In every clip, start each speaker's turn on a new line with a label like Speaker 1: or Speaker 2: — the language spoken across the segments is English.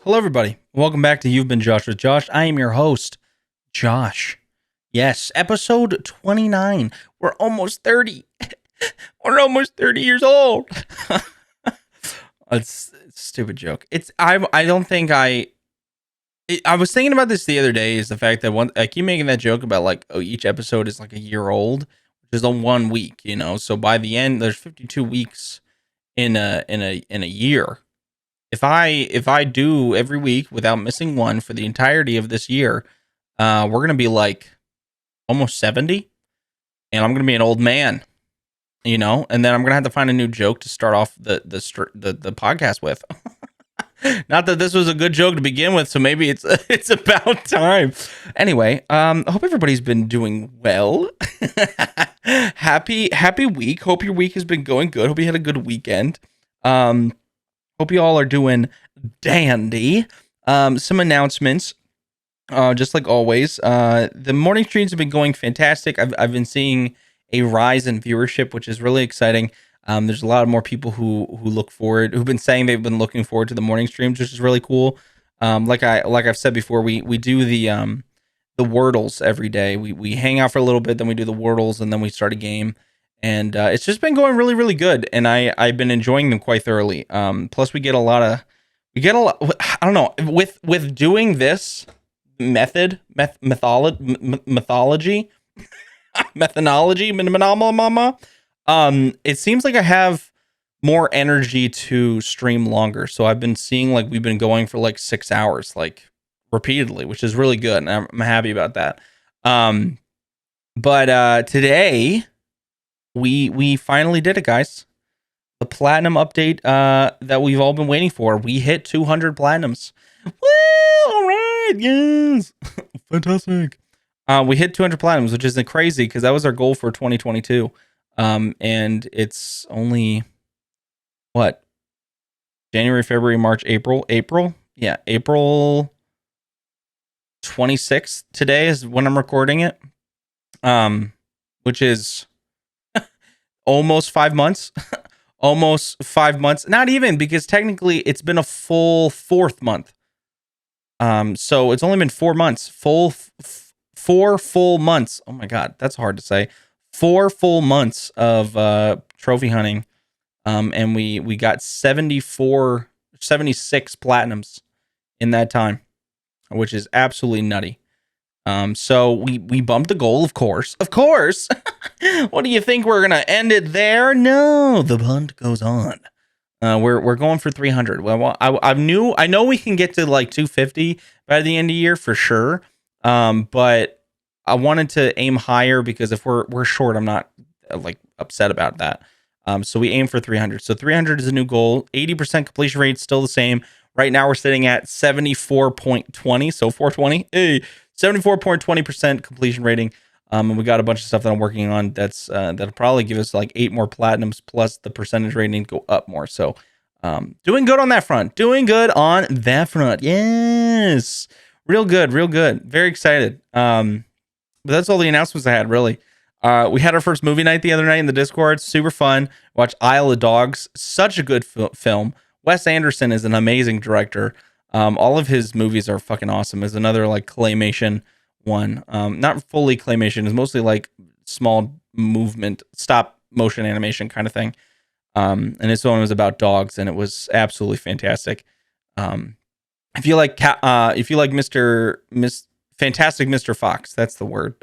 Speaker 1: Hello, everybody. Welcome back to You've Been Josh with Josh. I am your host, Josh. Yes, episode 29. We're almost 30. We're almost 30 years old. It's a stupid joke. I don't think I was thinking about this the other day, is the fact that I keep making that joke about like, oh, each episode is like a year old, which is on 1 week, so by the end there's 52 weeks in a year. If I do every week without missing one for the entirety of this year, we're gonna be like almost 70, and I'm gonna be an old man, and then I'm gonna have to find a new joke to start off the podcast with. Not that this was a good joke to begin with, so maybe it's it's about time. Anyway, I hope everybody's been doing well. Happy week. Hope your week has been going good. Hope you had a good weekend. Hope you all are doing dandy. Some announcements, just like always. The morning streams have been going fantastic. I've been seeing a rise in viewership, which is really exciting. There's a lot more people who've been saying they've been looking forward to the morning streams, which is really cool. Like I've said before, we do the Wordles every day. We hang out for a little bit, then we do the Wordles, and then we start a game. And it's just been going really, really good, and I've been enjoying them quite thoroughly. Plus, we get a lot. I don't know, with doing this methodology, methodology. It seems like I have more energy to stream longer. So I've been seeing like we've been going for like 6 hours, like repeatedly, which is really good, and I'm happy about that. But today, we finally did it, guys. The platinum update that we've all been waiting for. We hit 200 platinums. Woo! All right, yes, fantastic. We hit 200 platinums, which isn't crazy because that was our goal for 2022. And it's only what? January, February, March, April. Yeah, April 26th today is when I'm recording it. Which is almost 5 months. Almost 5 months. Not even, because technically it's been a full 4th month. So it's only been 4 months. 4 full months. Oh my god, that's hard to say. 4 full months of trophy hunting. And we got 76 platinums in that time, which is absolutely nutty. So we bumped the goal, of course. What do you think, we're gonna end it there? No, the hunt goes on. We're going for 300. Well, I know we can get to like 250 by the end of the year for sure. But I wanted to aim higher because if we're short, I'm not like upset about that. So we aim for 300. So 300 is a new goal. 80% completion rate, still the same. Right now we're sitting at 74.20. So 420. Hey, 74.20% completion rating. And we got a bunch of stuff that I'm working on that'll probably give us like 8 more platinums, plus the percentage rating go up more. So doing good on that front. Yes. Real good. Very excited. But that's all the announcements I had, really. We had our first movie night the other night in the Discord. Super fun. Watched Isle of Dogs. Such a good film. Wes Anderson is an amazing director. All of his movies are fucking awesome. There's another like claymation one. Not fully claymation. It's mostly like small movement, stop motion animation kind of thing. And this one was about dogs, and it was absolutely fantastic. If you like Fantastic Mr. Fox, that's the word.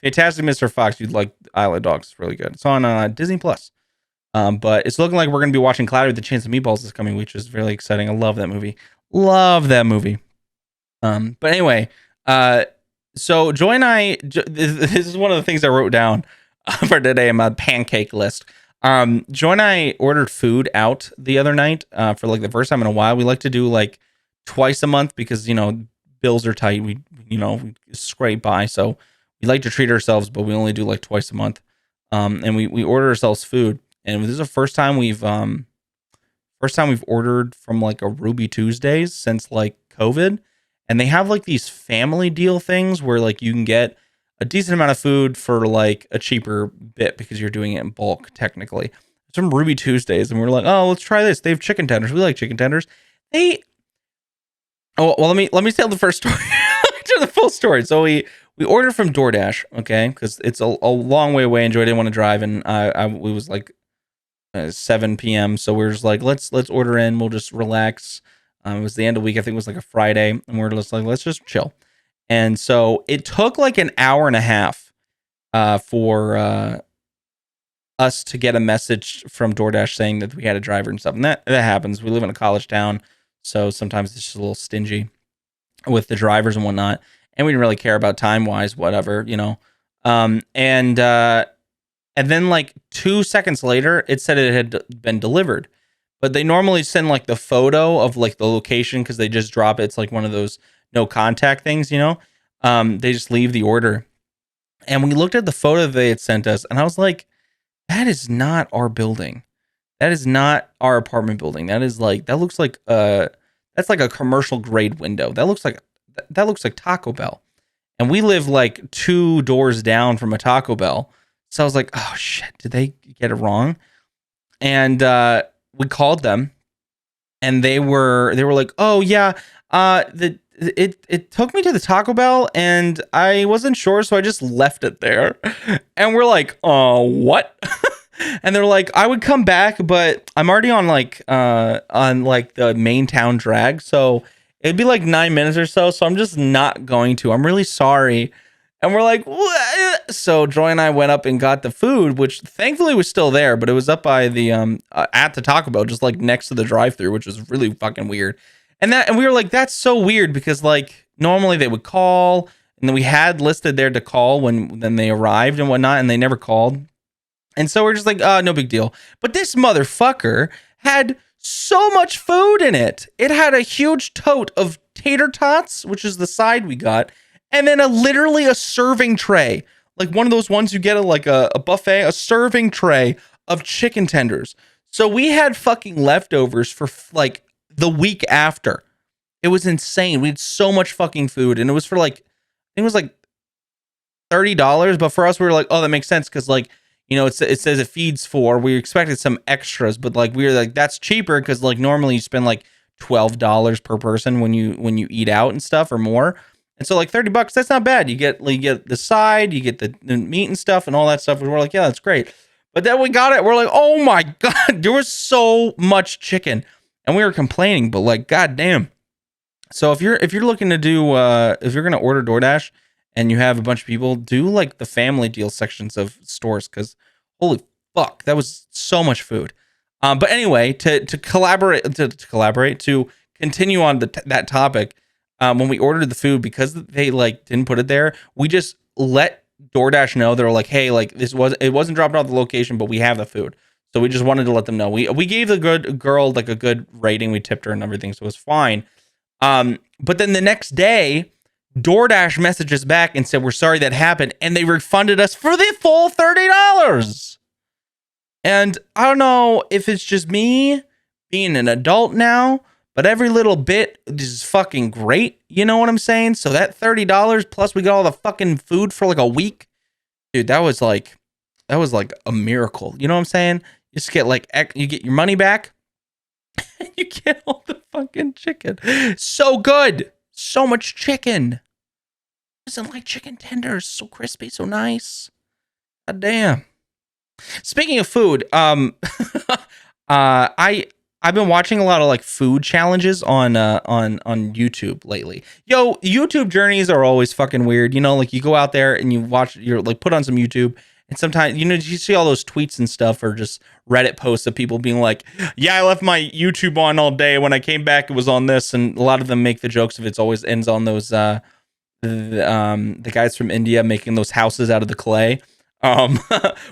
Speaker 1: Fantastic Mr. Fox, you'd like Isle of Dogs. It's really good. It's on Disney Plus. But it's looking like we're going to be watching Cloudy with the Chance of Meatballs this coming week, which is really exciting. I love that movie. But anyway, so Joy and I, this is one of the things I wrote down for today in my pancake list. Joy and I ordered food out the other night for like the first time in a while. We like to do like twice a month because, bills are tight. We scrape by. So we like to treat ourselves, but we only do like twice a month. And we order ourselves food. And this is the first time we've ordered from like a Ruby Tuesdays since like COVID. And they have like these family deal things where like you can get a decent amount of food for like a cheaper bit because you're doing it in bulk technically. Some Ruby Tuesdays, and we're like, oh, let's try this. They have chicken tenders. We like chicken tenders. Oh well, let me tell the first story. To the full story. So we ordered from DoorDash, okay, because it's a long way away, and Joy didn't want to drive, and it was like 7 p.m. So we were just like, let's order in. We'll just relax. It was the end of the week. I think it was like a Friday, and we were just like, let's just chill. And so it took like an hour and a half for us to get a message from DoorDash saying that we had a driver and stuff. And that happens. We live in a college town, so sometimes it's just a little stingy with the drivers and whatnot. And we didn't really care about time wise, whatever, you know. And then like 2 seconds later, it said it had been delivered. But they normally send like the photo of like the location because they just drop it. It's like one of those no contact things, you know. They just leave the order. And we looked at the photo they had sent us, and I was like, that is not our building. That is not our apartment building. That looks like that's like a commercial grade window. That looks like Taco Bell. And we live like 2 doors down from a Taco Bell. So I was like, oh shit, did they get it wrong? And we called them, and they were like, oh yeah, it took me to the Taco Bell, and I wasn't sure, so I just left it there. And we're like, what? And they're like, I would come back, but I'm already on the main town drag, so it'd be like 9 minutes or so. So I'm just not going to. I'm really sorry. And we're like, what? So Joy and I went up and got the food, which thankfully was still there, but it was up by the at the Taco Bell, just like next to the drive-thru, which was really fucking weird. And we were like, that's so weird, because like normally they would call, and then we had listed there to call when they arrived and whatnot, and they never called. And so we're just like, no big deal. But this motherfucker had so much food in it. It had a huge tote of tater tots, which is the side we got, and then literally a serving tray, like one of those ones you get at a buffet, a serving tray of chicken tenders. So we had fucking leftovers for like the week after. It was insane. We had so much fucking food, and it was for like, I think it was like $30. But for us, we were like, oh, that makes sense, because like, you know, it says it feeds 4. We expected some extras, but like we were like, that's cheaper, because like normally you spend like $12 per person when you eat out and stuff, or more. And so like $30, that's not bad. You get the side, you get the meat and stuff and all that stuff. And we're like, yeah, that's great. But then we got it. We're like, oh my God, there was so much chicken. And we were complaining, but like, goddamn. So if you're looking to do, if you're going to order DoorDash and you have a bunch of people, do like the family deal sections of stores, because holy fuck, that was so much food. But anyway, to continue on that topic, when we ordered the food, because they like didn't put it there, we just let DoorDash know. They were like, hey, like it wasn't dropped off the location, but we have the food. So we just wanted to let them know. We gave the good girl like a good rating. We tipped her and everything, so it was fine. But then the next day, DoorDash messaged us back and said, we're sorry that happened, and they refunded us for the full $30. And I don't know if it's just me being an adult now, but every little bit is fucking great. You know what I'm saying? So that $30 plus we got all the fucking food for like a week. Dude, that was like a miracle. You know what I'm saying? You just get you get your money back. You get all the fucking chicken. So good. So much chicken. Doesn't like chicken tenders. So crispy, so nice. God damn. Speaking of food, I've been watching a lot of like food challenges on YouTube lately. Yo, YouTube journeys are always fucking weird. You know, like you go out there and you're like put on some YouTube, and sometimes, you know, you see all those tweets and stuff, or just Reddit posts of people being like, yeah, I left my YouTube on all day. When I came back, it was on this. And a lot of them make the jokes of it always ends on those, the guys from India making those houses out of the clay.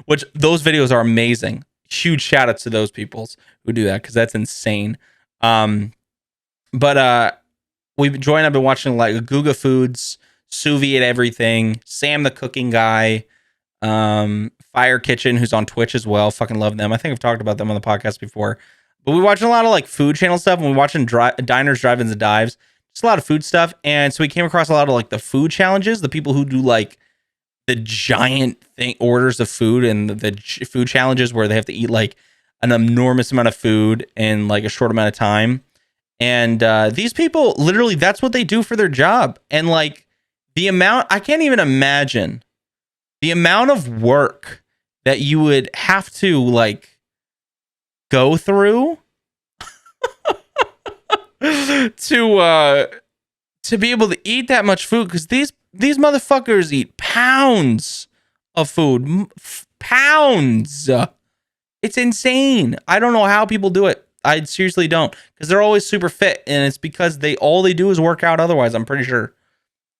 Speaker 1: Which those videos are amazing. Huge shout out to those peoples who do that, because that's insane. But Joy and I've been watching like Guga Foods, Sous Vide Everything, Sam the Cooking Guy, Fire Kitchen, who's on Twitch as well. Fucking love them. I think I've talked about them on the podcast before. But we watch a lot of like food channel stuff, and we watching diners, drive-ins, and dives. Just a lot of food stuff. And so we came across a lot of like the food challenges, the people who do like the giant orders of food, and the food challenges where they have to eat like an enormous amount of food in like a short amount of time. And these people, literally, that's what they do for their job. And like the amount, I can't even imagine the amount of work that you would have to like go through to be able to eat that much food, because these motherfuckers eat pounds of food. Pounds. It's insane. I don't know how people do it. I seriously don't, because they're always super fit, and it's because all they do is work out otherwise, I'm pretty sure.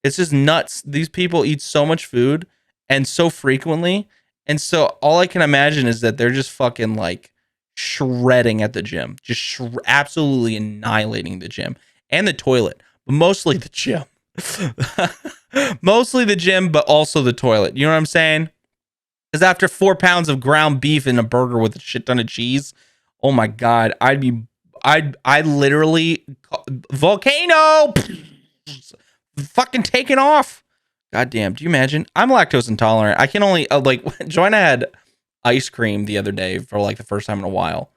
Speaker 1: It's just nuts. These people eat so much food and so frequently, and so all I can imagine is that they're just fucking like shredding at the gym, just absolutely annihilating the gym and the toilet, but mostly the gym. Mostly the gym, but also the toilet. You know what I'm saying? Because after 4 pounds of ground beef and a burger with a shit ton of cheese, oh my God, I'd literally volcano fucking taking off. God damn, do you imagine? I'm lactose intolerant. I can only like Joanna had ice cream the other day for like the first time in a while,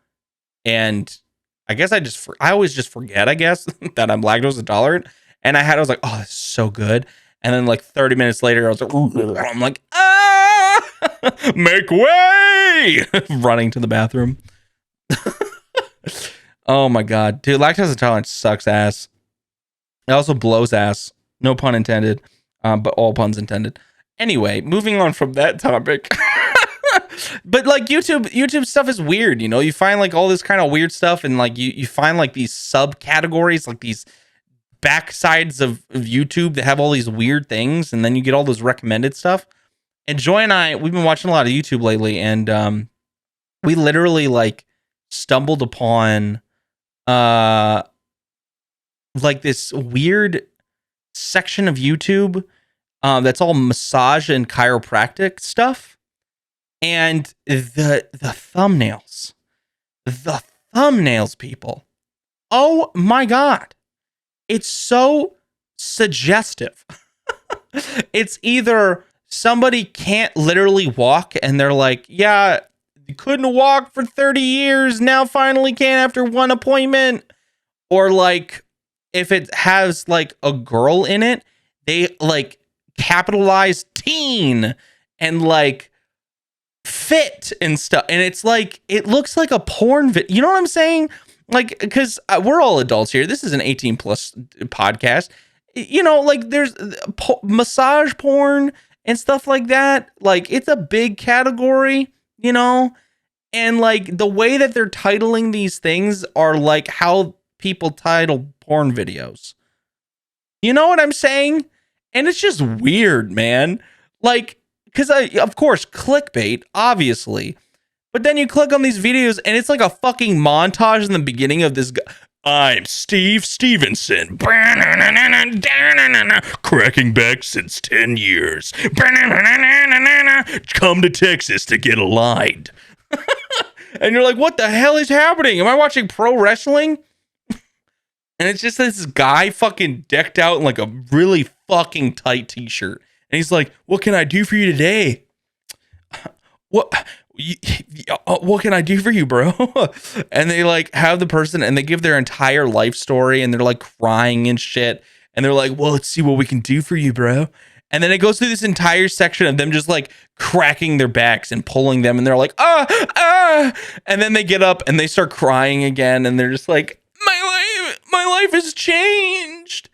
Speaker 1: and I guess I always just forget, I guess, that I'm lactose intolerant. And I was like, oh, this is so good. And then like 30 minutes later, I was like, I'm like, make way, running to the bathroom. Oh my God, dude, lactose intolerance sucks ass. It also blows ass. No pun intended, but all puns intended. Anyway, moving on from that topic. But like YouTube stuff is weird, you know. You find like all this kind of weird stuff, and like you find like these subcategories, like these backsides of YouTube that have all these weird things, and then you get all those recommended stuff. And Joy and I, we've been watching a lot of YouTube lately, and we literally like stumbled upon like this weird section of YouTube that's all massage and chiropractic stuff. And the thumbnails, people. Oh my God. It's so suggestive. It's either somebody can't literally walk and they're like, yeah, you couldn't walk for 30 years, now finally can after one appointment. Or like, if it has like a girl in it, they like capitalize teen and like fit and stuff. And it's like, it looks like a porn video. You know what I'm saying? Like, because we're all adults here. This is an 18 plus podcast. You know, like there's massage porn and stuff like that. Like, it's a big category, you know? And like the way that they're titling these things are like how people title porn videos. You know what I'm saying? And it's just weird, man. Like, because of course, clickbait, obviously. But then you click on these videos and it's like a fucking montage in the beginning of this guy. I'm Steve Stevenson. Cracking back since 10 years. Come to Texas to get aligned. And you're like, what the hell is happening? Am I watching pro wrestling? And it's just this guy fucking decked out in like a really fucking tight t-shirt. And he's like, what can I do for you today? What can I do for you, bro? And they like have the person and they give their entire life story and they're like crying and shit. And they're like, well, let's see what we can do for you, bro. And then it goes through this entire section of them just like cracking their backs and pulling them. And they're like, and then they get up and they start crying again. And they're just like, my life has changed.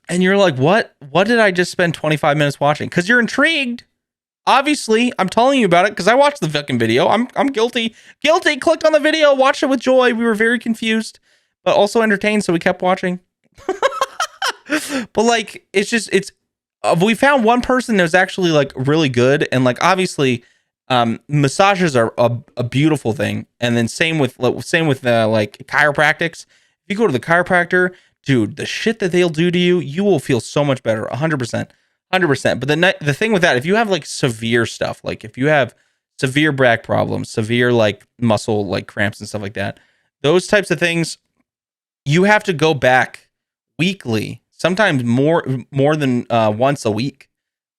Speaker 1: And you're like, what did I just spend 25 minutes watching? Because you're intrigued. Obviously, I'm telling you about it because I watched the fucking video. I'm guilty. Clicked on the video, watched it with Joy. We were very confused, but also entertained, so we kept watching. But like, it's we found one person that was actually like really good, and like obviously, massages are a beautiful thing. And then same with like chiropractics. If you go to the chiropractor, dude, the shit that they'll do to you, you will feel so much better. 100%. 100%. But the thing with that, if you have like severe stuff, like if you have severe back problems, severe like muscle like cramps and stuff like that, those types of things, you have to go back weekly, sometimes more than once a week,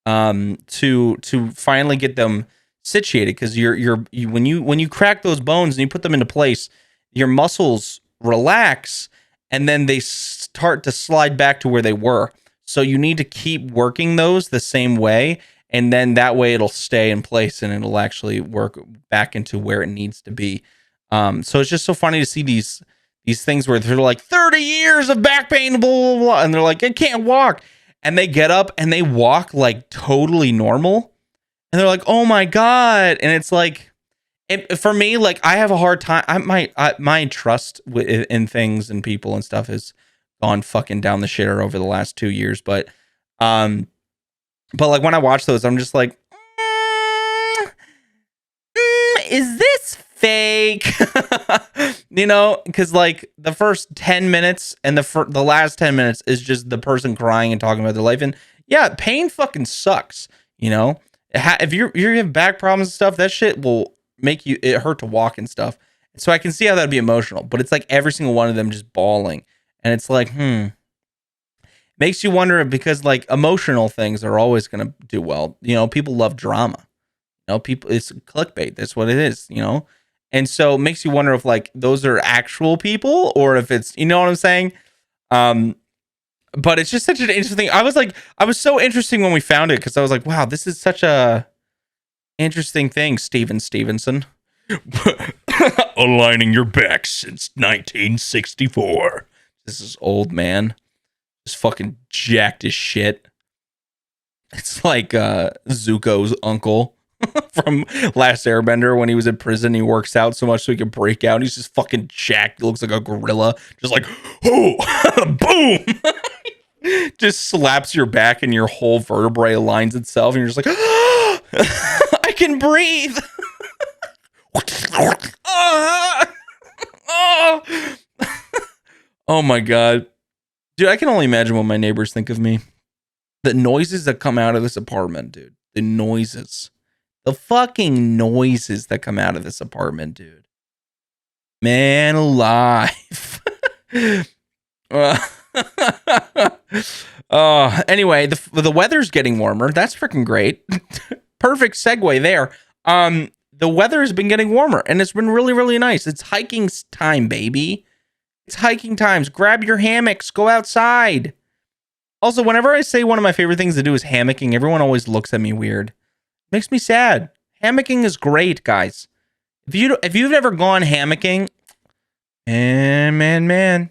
Speaker 1: to finally get them situated. Because when you crack those bones and you put them into place, your muscles relax and then they start to slide back to where they were. So you need to keep working those the same way, and then that way it'll stay in place and it'll actually work back into where it needs to be. So it's just so funny to see these things where they're like 30 years of back pain, blah, blah, blah, and they're like, I can't walk. And they get up and they walk like totally normal. And they're like, oh my God. And it's like, for me, like I have a hard time. My trust in things and people and stuff has gone fucking down the shitter over the last 2 years. But like when I watch those, I'm just like, is this fake? You know, because like the first 10 minutes and the last 10 minutes is just the person crying and talking about their life. And yeah, pain fucking sucks. You know, if you have back problems and stuff, that shit will make it hurt to walk and stuff. So I can see how that'd be emotional, but it's like every single one of them just bawling. And it's like, makes you wonder, because like emotional things are always going to do well. You know, people love drama. You know, it's clickbait. That's what it is, you know? And so it makes you wonder if like those are actual people or if it's, you know what I'm saying? But it's just such an interesting thing. I was so interesting when we found it, because I was like, wow, this is such a interesting thing, Stevenson. Aligning your back since 1964. This is old man. Just fucking jacked as shit. It's like Zuko's uncle from Last Airbender when he was in prison. He works out so much so he can break out. He's just fucking jacked. He looks like a gorilla. Just like, oh, boom. Just slaps your back and your whole vertebrae aligns itself. And you're just like, I can breathe. Oh my God. Dude, I can only imagine what my neighbors think of me. The noises that come out of this apartment, dude. The noises. The fucking noises that come out of this apartment, dude. Man alive. Anyway, the weather's getting warmer. That's freaking great. Perfect segue there. The weather has been getting warmer, and it's been really, really nice. It's hiking time, baby. It's hiking times. Grab your hammocks. Go outside. Also, whenever I say one of my favorite things to do is hammocking, everyone always looks at me weird. Makes me sad. Hammocking is great, guys. If you've never gone hammocking, man,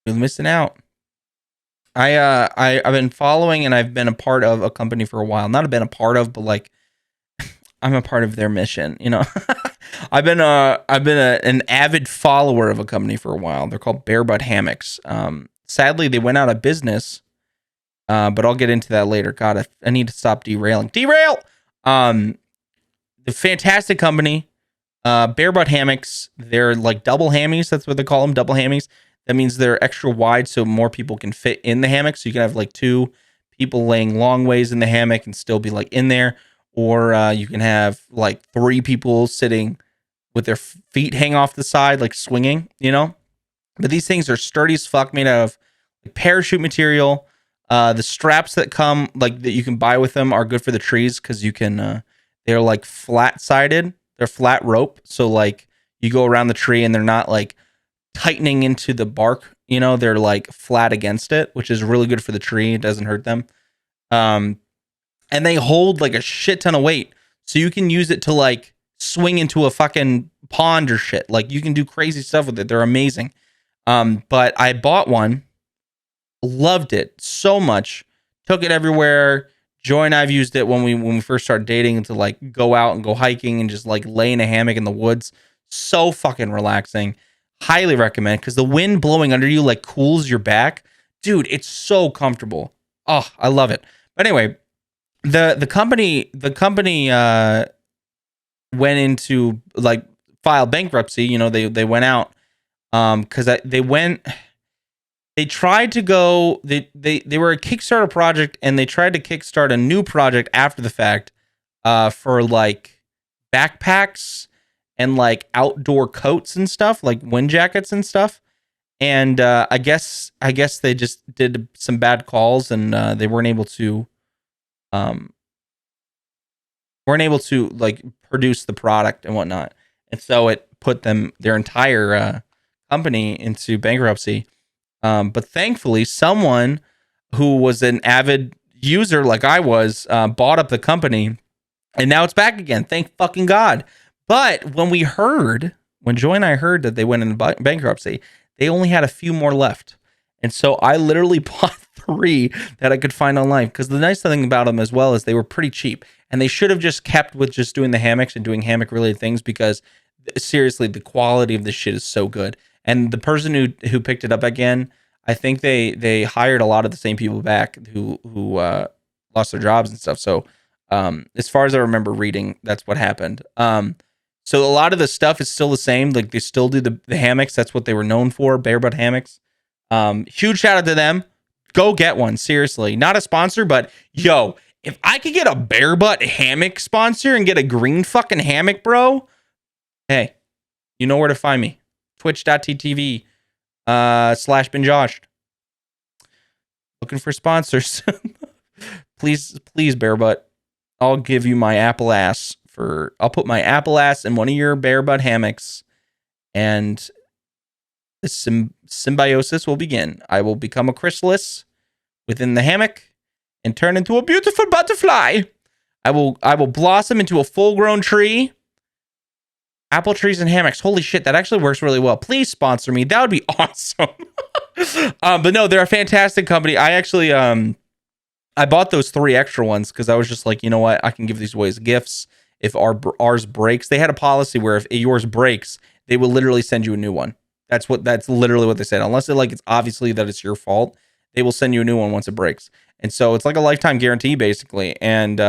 Speaker 1: you're missing out. I've been following and I've been a part of a company for a while. Not been a part of, but like I'm a part of their mission. You know, I've been an avid follower of a company for a while. They're called BearButt Hammocks. Sadly, they went out of business. But I'll get into that later. God, I need to stop derailing. Derail! The fantastic company, BearButt Hammocks. They're like double hammies. That's what they call them, double hammies. That means they're extra wide so more people can fit in the hammock. So you can have like 2 people laying long ways in the hammock and still be like in there. Or you can have like 3 people sitting with their feet hang off the side, like swinging, you know? But these things are sturdy as fuck, made out of parachute material. The straps that come, like that you can buy with them, are good for the trees because you can. They're like flat-sided. They're flat rope, so like you go around the tree and they're not like tightening into the bark. You know, they're like flat against it, which is really good for the tree. It doesn't hurt them. And they hold like a shit ton of weight, so you can use it to like swing into a fucking pond or shit. Like you can do crazy stuff with it. They're amazing. But I bought one. Loved it so much. Took it everywhere. Joy and I've used it when we first started dating to like go out and go hiking and just like lay in a hammock in the woods. So fucking relaxing. Highly recommend, because the wind blowing under you like cools your back. Dude, it's so comfortable. Oh, I love it. But anyway, the company went into like file bankruptcy. You know, they went out because they tried to go, they were a Kickstarter project, and they tried to kickstart a new project after the fact for like backpacks and like outdoor coats and stuff, like wind jackets and stuff. And I guess they just did some bad calls, and they weren't able to like produce the product and whatnot. And so it put their entire company into bankruptcy. But thankfully, someone who was an avid user like I was bought up the company, and now it's back again. Thank fucking God. But when Joy and I heard that they went into bankruptcy, they only had a few more left. And so I literally bought 3 that I could find online, because the nice thing about them as well is they were pretty cheap, and they should have just kept with just doing the hammocks and doing hammock related things, because seriously, the quality of this shit is so good. And the person who picked it up again, I think they hired a lot of the same people back who lost their jobs and stuff. So as far as I remember reading, that's what happened. So a lot of the stuff is still the same. Like, they still do the hammocks. That's what they were known for, BearButt hammocks. Huge shout out to them. Go get one. Seriously, not a sponsor, but yo, if I could get a BearButt hammock sponsor and get a green fucking hammock, bro, hey, you know where to find me. Twitch.tv /BinJosh. Looking for sponsors. please, BearButt. I'll give you my Apple ass I'll put my Apple ass in one of your BearButt hammocks, and the symbiosis will begin. I will become a chrysalis within the hammock and turn into a beautiful butterfly. I will blossom into a full-grown tree. Apple trees and hammocks. Holy shit, that actually works really well. Please sponsor me. That would be awesome. But no, they're a fantastic company. I actually I bought those 3 extra ones because I was just like, you know what? I can give these away as gifts. If ours breaks, they had a policy where if yours breaks, they will literally send you a new one. That's literally what they said. Unless it's obviously that it's your fault, they will send you a new one once it breaks. And so it's like a lifetime guarantee, basically. And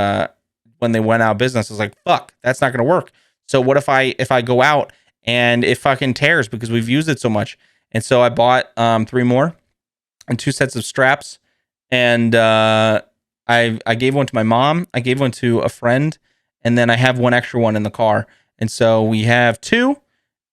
Speaker 1: when they went out of business, I was like, fuck, that's not going to work. So what if I go out and it fucking tears because we've used it so much? And so I bought 3 more and 2 sets of straps. And I gave one to my mom. I gave one to a friend. And then I have 1 extra one in the car. And so we have 2,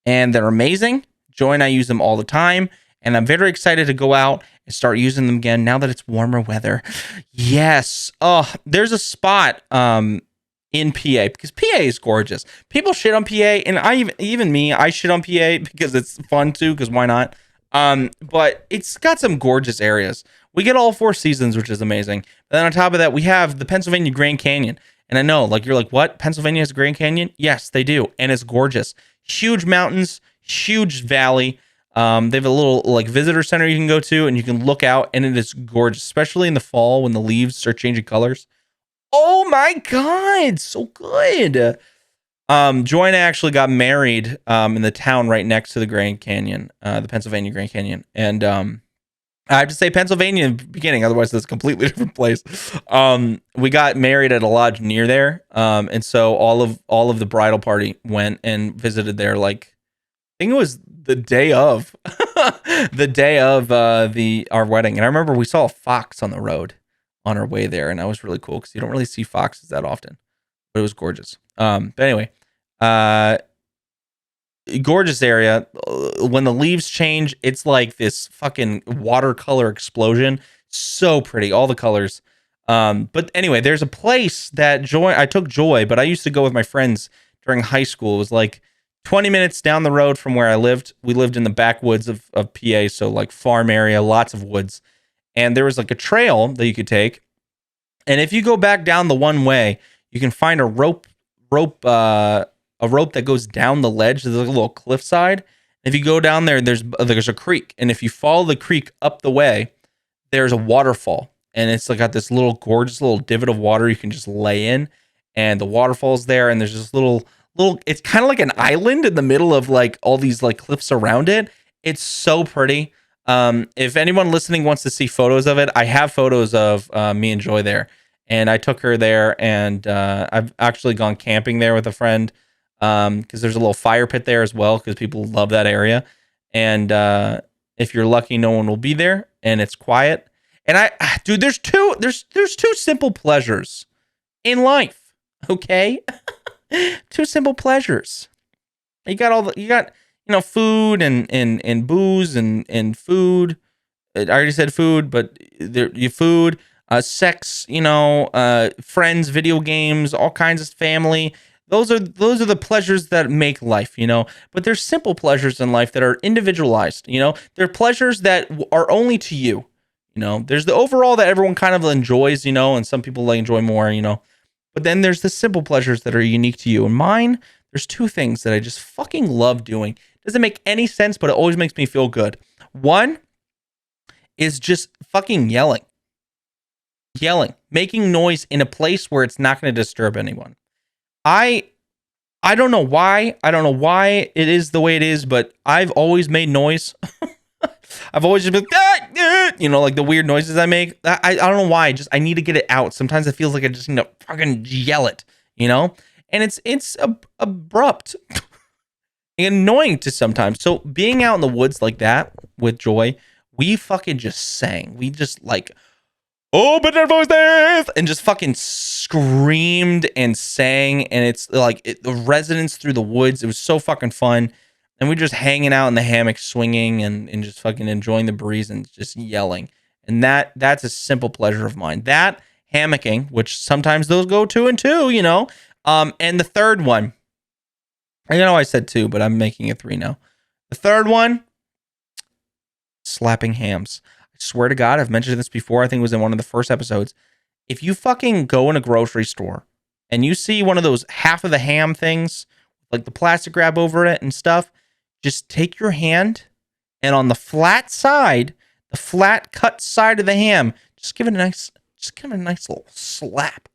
Speaker 1: and they're amazing. Joy and I use them all the time. And I'm very excited to go out and start using them again now that it's warmer weather. Yes. Oh, there's a spot in PA, because PA is gorgeous. People shit on PA, and I shit on PA because it's fun too, because why not? But it's got some gorgeous areas. We get all 4 seasons, which is amazing. But then on top of that, we have the Pennsylvania Grand Canyon. And I know, you're like, what? Pennsylvania has a Grand Canyon? Yes, they do. And it's gorgeous. Huge mountains, huge valley. They have a little, visitor center you can go to, and you can look out, and it is gorgeous, especially in the fall when the leaves start changing colors. Oh my God, so good. Joy and I actually got married in the town right next to the Grand Canyon, the Pennsylvania Grand Canyon. And I have to say Pennsylvania in the beginning, otherwise it's a completely different place. We got married at a lodge near there. And so all of the bridal party went and visited there. I think it was the day of our wedding. And I remember we saw a fox on the road on our way there. And that was really cool because you don't really see foxes that often, but it was gorgeous. But anyway, gorgeous area. When the leaves change, it's like this fucking watercolor explosion. So pretty, all the colors. But anyway, there's a place that I took Joy, but I used to go with my friends during high school. It was 20 minutes down the road from where I lived. We lived in the backwoods of PA, so farm area, lots of woods. And there was a trail that you could take. And if you go back down the one way, you can find a rope that goes down the ledge. There's a little cliffside. If you go down there, there's a creek. And if you follow the creek up the way, there's a waterfall. And it's got this little gorgeous little divot of water you can just lay in. And the waterfall's there. And there's this little, it's kind of like an island in the middle of all these cliffs around it. It's so pretty. If anyone listening wants to see photos of it, I have photos of me and Joy there. And I took her there, and I've actually gone camping there with a friend. Because there's a little fire pit there as well, because people love that area. And if you're lucky, no one will be there, and it's quiet. And dude, there's two simple pleasures in life. Okay, 2 simple pleasures. You got food and booze and food. I already said food, but food, sex, friends, video games, all kinds of family. Those are the pleasures that make life, But there's simple pleasures in life that are individualized, They're pleasures that are only to you, There's the overall that everyone kind of enjoys, and some people like enjoy more, But then there's the simple pleasures that are unique to you. And mine, there's two things that I just fucking love doing. Doesn't make any sense, but it always makes me feel good. One is just fucking yelling, making noise in a place where it's not going to disturb anyone. I don't know why. I don't know why it is the way it is, but I've always made noise. I've always just been, like the weird noises I make. I don't know why. I need to get it out. Sometimes it feels like I just need to fucking yell it, And it's abrupt and annoying to sometimes. So being out in the woods like that with Joy, we fucking just sang. We just like, open their voices and just fucking screamed and sang. And it's like the resonance through the woods. It was so fucking fun. And we're just hanging out in the hammock, swinging and just fucking enjoying the breeze and just yelling. And that's a simple pleasure of mine. That, hammocking, which sometimes those go 2 and 2, and the third one, I know I said 2, but I'm making it 3 now. The third one, slapping hams. I swear to God, I've mentioned this before. I think it was in one of the first episodes. If you fucking go in a grocery store and you see one of those half of the ham things, like the plastic wrap over it and stuff, just take your hand and on the flat side, the flat cut side of the ham, just give it a nice little slap.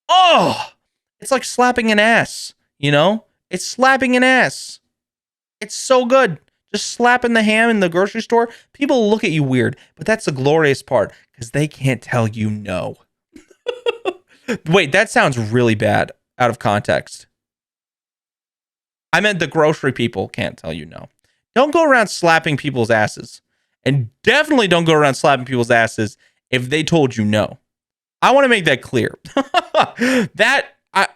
Speaker 1: Oh, it's like slapping an ass, It's slapping an ass. It's so good. Just slapping the ham in the grocery store. People look at you weird, but that's the glorious part because they can't tell you no. Wait, that sounds really bad out of context. I meant the grocery people can't tell you no. Don't go around slapping people's asses. And definitely don't go around slapping people's asses if they told you no. I want to make that clear.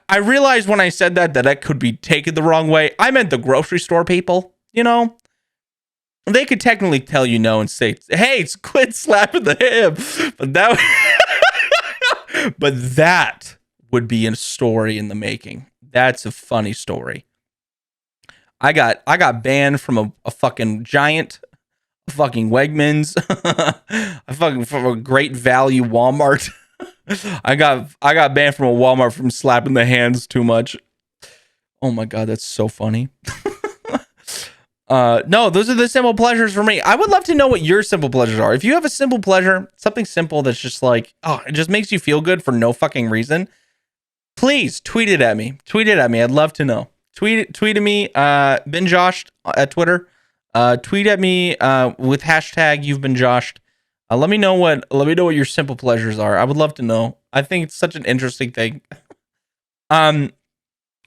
Speaker 1: I realized when I said that could be taken the wrong way. I meant the grocery store people, They could technically tell you no and say, hey, quit slapping the ham. But that would be a story in the making. That's a funny story. I got banned from a fucking Giant, a fucking Wegmans, from a Great Value Walmart. I got banned from a Walmart from slapping the hands too much. Oh my God, that's so funny. No, those are the simple pleasures for me. I would love to know what your simple pleasures are. If you have a simple pleasure, something simple that's just like, oh, it just makes you feel good for no fucking reason, please tweet it at me. I'd love to know. Tweet at me, been Joshed at Twitter. Tweet at me with hashtag you've been Joshed. Let me know what your simple pleasures are. I would love to know. I think it's such an interesting thing.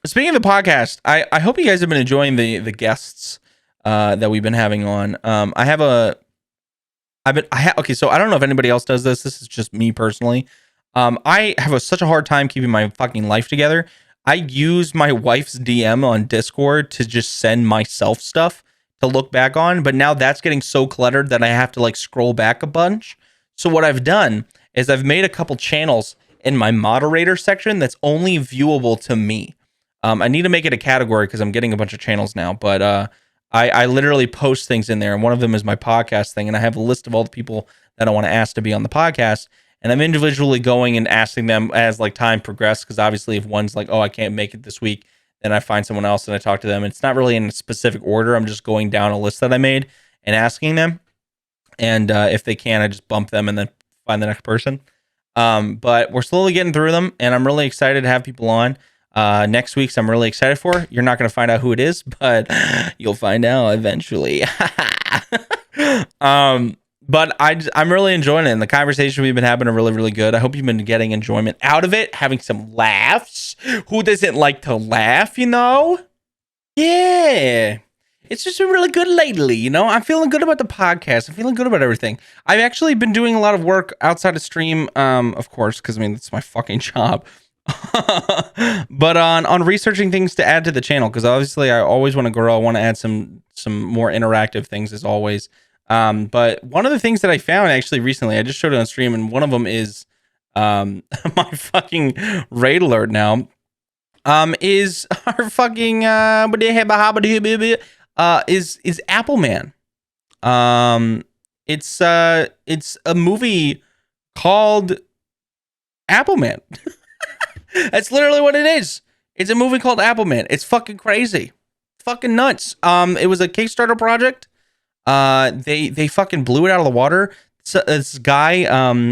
Speaker 1: Speaking of the podcast, I hope you guys have been enjoying the guests that we've been having on. Okay, so I don't know if anybody else does this. This is just me personally. I have such a hard time keeping my fucking life together. I use my wife's DM on Discord to just send myself stuff to look back on, but now that's getting so cluttered that I have to like scroll back a bunch. So what I've done is I've made a couple channels in my moderator section that's only viewable to me. I need to make it a category because I'm getting a bunch of channels now, but I literally post things in there, and one of them is my podcast thing, and I have a list of all the people that I want to ask to be on the podcast, and I'm individually going and asking them as like time progresses, because obviously if one's like, oh, I can't make it this week, then I find someone else and I talk to them. It's not really in a specific order. I'm just going down a list that I made and asking them, and if they can, I just bump them and then find the next person. But we're slowly getting through them, and I'm really excited to have people on. Next week's I'm really excited for. You're not going to find out who it is, but you'll find out eventually. But I'm really enjoying it, and the conversation we've been having are really, really good. I hope you've been getting enjoyment out of it, having some laughs. Who doesn't like to laugh, Yeah. It's just been really good lately, I'm feeling good about the podcast. I'm feeling good about everything. I've actually been doing a lot of work outside of stream, of course, because, it's my fucking job. But on researching things to add to the channel, because obviously I always want to grow. I want to add some more interactive things as always. But one of the things that I found actually recently, I just showed it on stream, and one of them is my fucking raid alert now. is our fucking is Appleman. It's a movie called Appleman. That's literally what it is. It's a movie called Appleman. It's fucking crazy. Fucking nuts. It was a Kickstarter project. They fucking blew it out of the water. So, this guy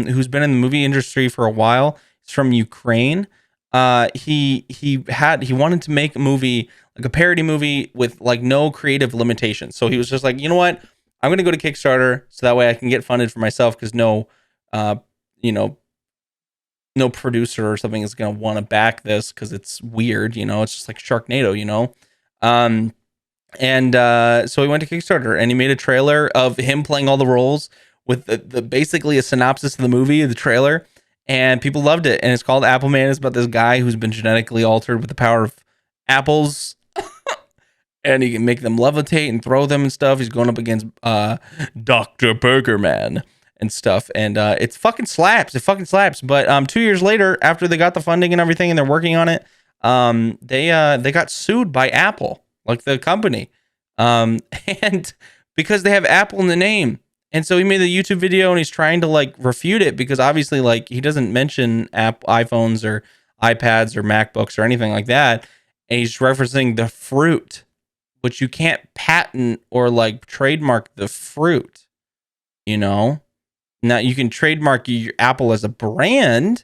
Speaker 1: who's been in the movie industry for a while. He's from Ukraine. He wanted to make a movie, like a parody movie with like no creative limitations. So he was just like, you know what? I'm gonna go to Kickstarter so that way I can get funded for myself, because no producer or something is gonna want to back this because it's weird, it's just like Sharknado, so he went to Kickstarter and he made a trailer of him playing all the roles with the basically a synopsis of the movie, the trailer, and people loved it. And it's called Appleman. It's about this guy who's been genetically altered with the power of apples, and he can make them levitate and throw them and stuff. He's going up against Dr. Burgerman and stuff, and it's fucking slaps. It fucking slaps. But 2 years later, after they got the funding and everything, and they're working on it, they got sued by Apple, like the company, and because they have Apple in the name. And so he made the YouTube video and he's trying to like refute it, because obviously like he doesn't mention iPhones or iPads or MacBooks or anything like that, and he's referencing the fruit, which you can't patent or like trademark the fruit. Now you can trademark your Apple as a brand,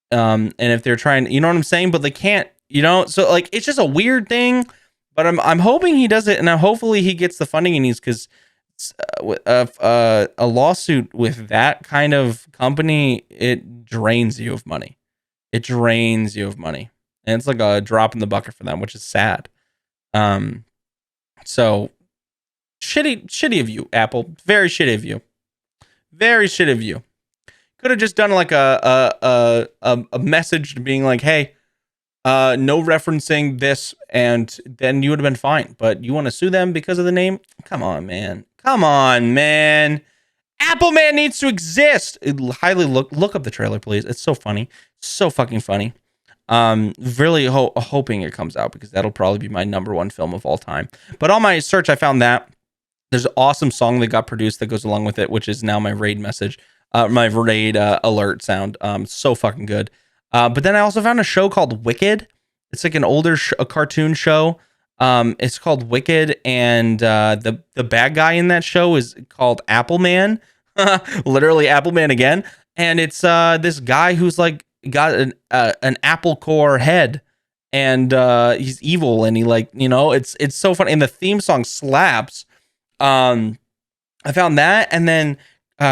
Speaker 1: and if they're trying, you know what I'm saying, but they can't, so like it's just a weird thing. But I'm hoping he does it, and hopefully he gets the funding he needs, because a lawsuit with that kind of company, it drains you of money. It drains you of money, and it's like a drop in the bucket for them, which is sad. So shitty of you, Apple. Very shitty of you. Very shitty of you. Could have just done like a message being like, hey, no referencing this, and then you would have been fine. But you want to sue them because of the name? Come on, man. Appleman needs to exist. Highly look up the trailer, please. It's so funny. So fucking funny. Really hoping it comes out, because that'll probably be my number one film of all time. But on my search, I found that there's an awesome song that got produced that goes along with it, which is now my raid message, my raid alert sound. So fucking good. But then I also found a show called Wicked. It's like an older a cartoon show. It's called Wicked, and the bad guy in that show is called Appleman. Literally Appleman again. And it's this guy who's like got an apple core head, and he's evil, and he like, it's so funny, and the theme song slaps. I found that, and then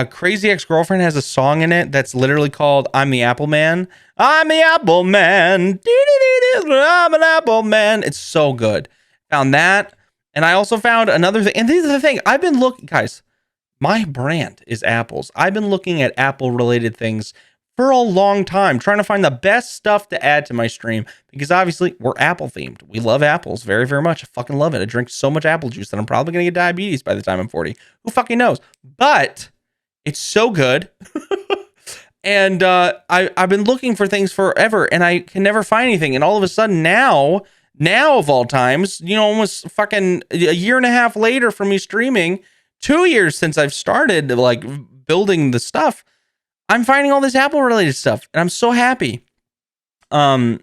Speaker 1: Crazy Ex-Girlfriend has a song in it that's literally called I'm the Apple Man. I'm the Apple Man. I'm an Apple Man. It's so good. Found that. And I also found another thing. And this is the thing. I've been looking, guys, my brand is apples. I've been looking at Apple related things for a long time, trying to find the best stuff to add to my stream, because obviously we're Apple themed. We love apples very, very much. I fucking love it. I drink so much apple juice that I'm probably going to get diabetes by the time I'm 40. Who fucking knows? But it's so good. And I've been looking for things forever, and I can never find anything. And all of a sudden now of all times, almost fucking a year and a half later from me streaming, 2 years since I've started like building the stuff, I'm finding all this Apple related stuff, and I'm so happy. But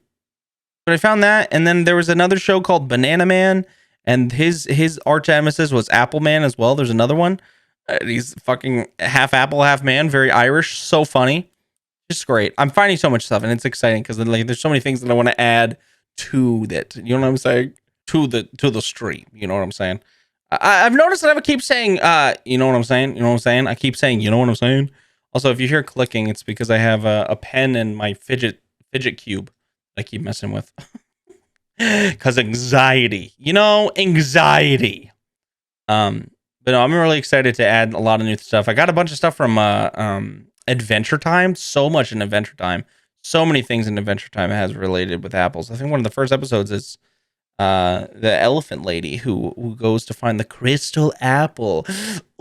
Speaker 1: I found that, and then there was another show called Banana Man, and his arch nemesis was Appleman as well. There's another one. He's fucking half apple, half man, very Irish, so funny, just great. I'm finding so much stuff, and it's exciting because like there's so many things that I want to add to that. You know what I'm saying? To the stream. You know what I'm saying? I've noticed that I keep saying, you know what I'm saying? You know what I'm saying? I keep saying, you know what I'm saying? Also, if you hear clicking, it's because I have a pen and my fidget cube I keep messing with. Because anxiety. Anxiety. But no, I'm really excited to add a lot of new stuff. I got a bunch of stuff from Adventure Time. So much in Adventure Time. So many things in Adventure Time has related with apples. I think one of the first episodes is the elephant lady who goes to find the crystal apple.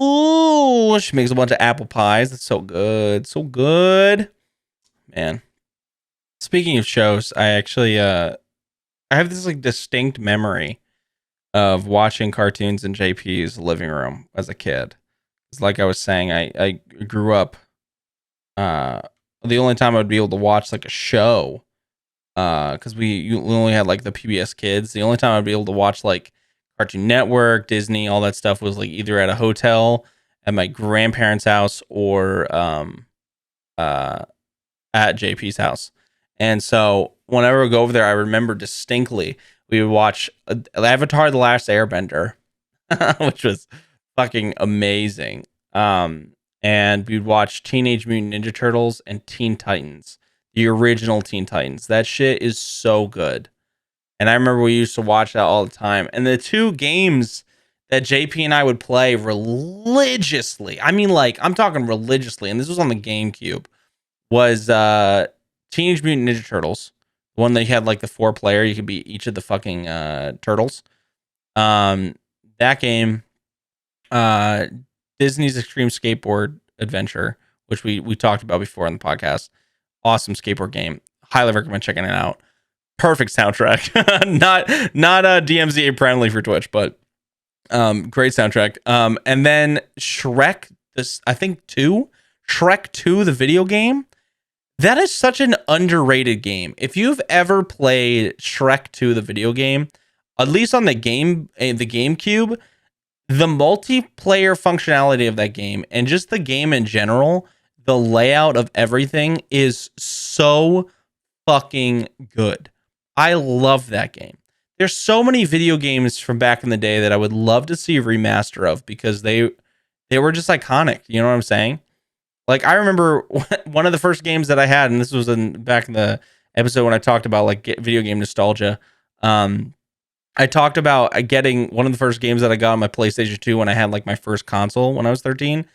Speaker 1: Ooh, she makes a bunch of apple pies. That's so good. So good. Man. Speaking of shows, I actually I have this like distinct memory of watching cartoons in JP's living room as a kid. It's like I was saying, I grew up. Uh, the only time I would be able to watch like a show, because we only had like the PBS Kids. The only time I'd be able to watch like Cartoon Network, Disney, all that stuff was like either at a hotel, at my grandparents' house, or uh, at JP's house. And so whenever we go over there, I remember distinctly we would watch Avatar: The Last Airbender, which was fucking amazing. And we'd watch Teenage Mutant Ninja Turtles and Teen Titans, the original Teen Titans. That shit is so good. And I remember we used to watch that all the time. And the two games that JP and I would play religiously, I mean, like, I'm talking religiously, and this was on the GameCube, was Teenage Mutant Ninja Turtles. One that you had like the 4-player, you could be each of the fucking turtles. That game, Disney's Extreme Skateboard Adventure, which we talked about before on the podcast. Awesome skateboard game. Highly recommend checking it out. Perfect soundtrack. not DMCA friendly for Twitch, but great soundtrack. And then Shrek, I think 2, Shrek 2, the video game. That is such an underrated game. If you've ever played Shrek 2, the video game, at least on the GameCube, the multiplayer functionality of that game and just the game in general, the layout of everything is so fucking good. I love that game. There's so many video games from back in the day that I would love to see a remaster of because they were just iconic. You know what I'm saying? Like, I remember one of the first games that I had, and this was back in the episode when I talked about like video game nostalgia. I talked about getting one of the first games that I got on my PlayStation 2 when I had like my first console when I was 13,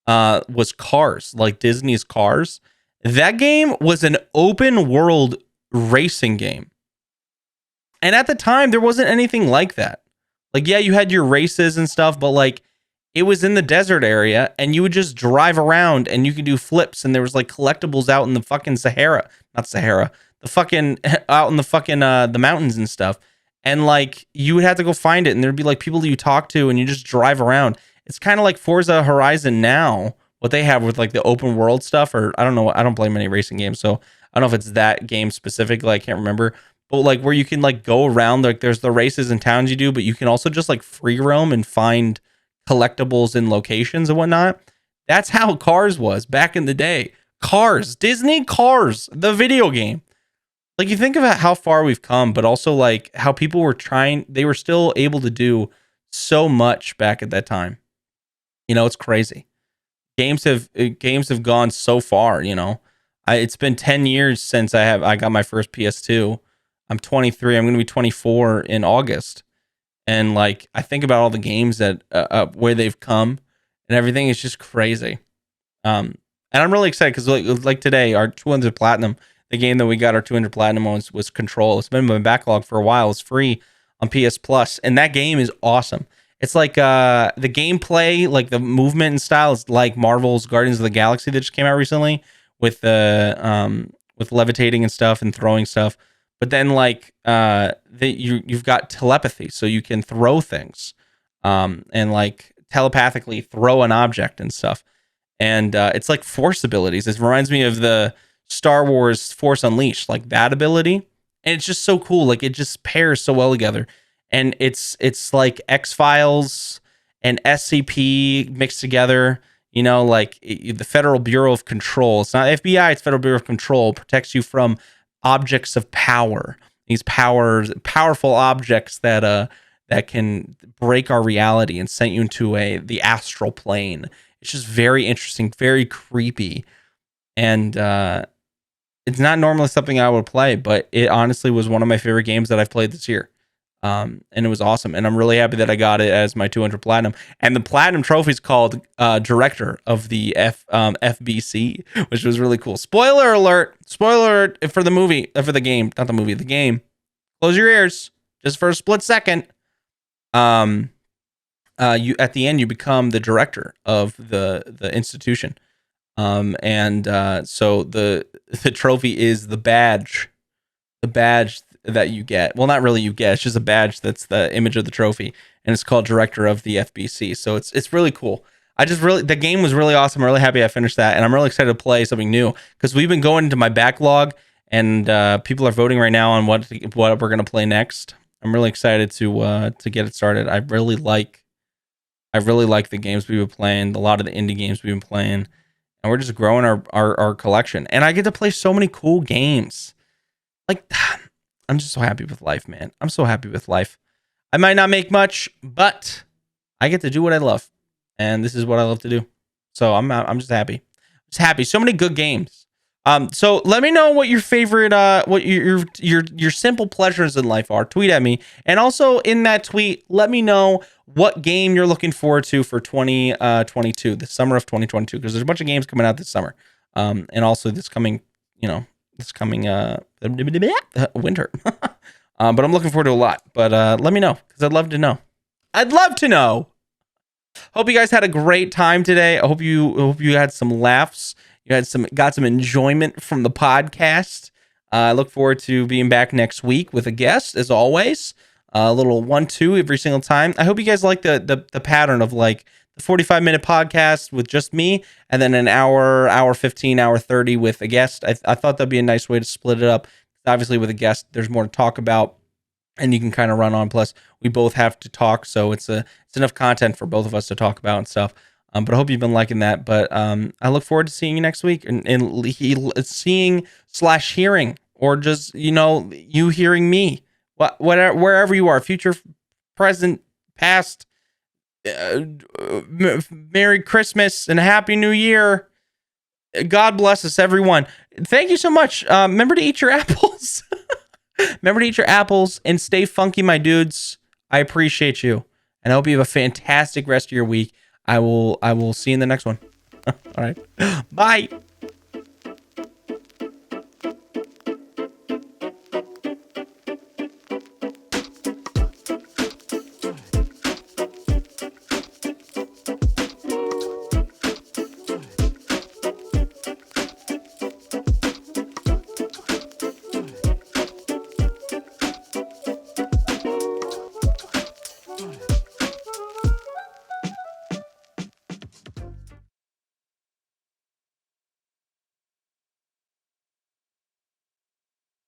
Speaker 1: was Cars, like Disney's Cars. That game was an open world racing game. And at the time, there wasn't anything like that. Like, yeah, you had your races and stuff, but like it was in the desert area and you would just drive around and you could do flips. And there was like collectibles out in the fucking Sahara, not Sahara, the fucking out in the fucking, the mountains and stuff. And like you would have to go find it. And there'd be like people that you talk to and you just drive around. It's kind of like Forza Horizon now, what they have with like the open world stuff, or I don't know. I don't play many racing games. So I don't know if it's that game specifically. I can't remember. But like where you can like go around, like there's the races and towns you do, but you can also just like free roam and find collectibles in locations and whatnot. That's how Cars was back in the day. Cars, Disney Cars, the video game. Like you think about how far we've come, but also like how people were they were still able to do so much back at that time. You know, it's crazy. Games have gone so far, you know. It's been 10 years since I got my first PS2. I'm 23. I'm going to be 24 in August. And like, I think about all the games that where they've come and everything is just crazy. And I'm really excited because like today, our 200 Platinum, the game that we got our 200 Platinum on was Control. It's been in my backlog for a while. It's free on PS Plus. And that game is awesome. It's like the gameplay, like the movement and style is like Marvel's Guardians of the Galaxy that just came out recently with with levitating and stuff and throwing stuff. But then like you've got telepathy, so you can throw things and like telepathically throw an object and stuff. And it's like force abilities. It reminds me of the Star Wars Force Unleashed, like that ability. And it's just so cool. Like it just pairs so well together. And it's like X-Files and SCP mixed together. You know, like the Federal Bureau of Control. It's not FBI, it's Federal Bureau of Control. Protects you from objects of power. These powerful objects that can break our reality and send you into the astral plane. It's just very interesting, very creepy. And it's not normally something I would play, but it honestly was one of my favorite games that I've played this year. And it was awesome. And I'm really happy that I got it as my 200 Platinum. And the Platinum trophy is called Director of the FBC, which was really cool. Spoiler alert for the movie, for the game, not the movie, the game. Close your ears just for a split second. You at the end, you become the director of the institution. So the trophy is the badge that you get. Well, not really you get. It's just a badge that's the image of the trophy, and it's called Director of the FBC. So it's really cool. The game was really awesome. I'm really happy I finished that, and I'm really excited to play something new because we've been going into my backlog, and people are voting right now on what we're gonna play next. I'm really excited to get it started. I really like the games we've been playing, a lot of the indie games we've been playing, and we're just growing our collection. And I get to play so many cool games. Like, I'm just so happy with life, man. I'm so happy with life. I might not make much, but I get to do what I love, and this is what I love to do. So I'm just happy. Just happy. So many good games. So let me know what your favorite, what your simple pleasures in life are. Tweet at me, and also in that tweet, let me know what game you're looking forward to for 2022, the summer of 2022, because there's a bunch of games coming out this summer, and also this coming winter. But I'm looking forward to a lot. But let me know, because I'd love to know. I'd love to know. Hope you guys had a great time today. I hope you had some laughs. You got some enjoyment from the podcast. I look forward to being back next week with a guest, as always. A little 1-2 every single time. I hope you guys like the pattern of like the 45-minute podcast with just me, and then an hour 15, hour 30 with a guest. I thought that'd be a nice way to split it up. Obviously, with a guest, there's more to talk about, and you can kind of run on. Plus, we both have to talk, so it's enough content for both of us to talk about and stuff. But I hope you've been liking that. But I look forward to seeing you next week and seeing / hearing, or just you hearing me, whatever, wherever you are, future, present, past. Merry Christmas and a Happy New Year. God bless us, everyone. Thank you so much. Remember to eat your apples. Remember to eat your apples and stay funky, my dudes. I appreciate you, and I hope you have a fantastic rest of your week. I will see you in the next one. All right. Bye.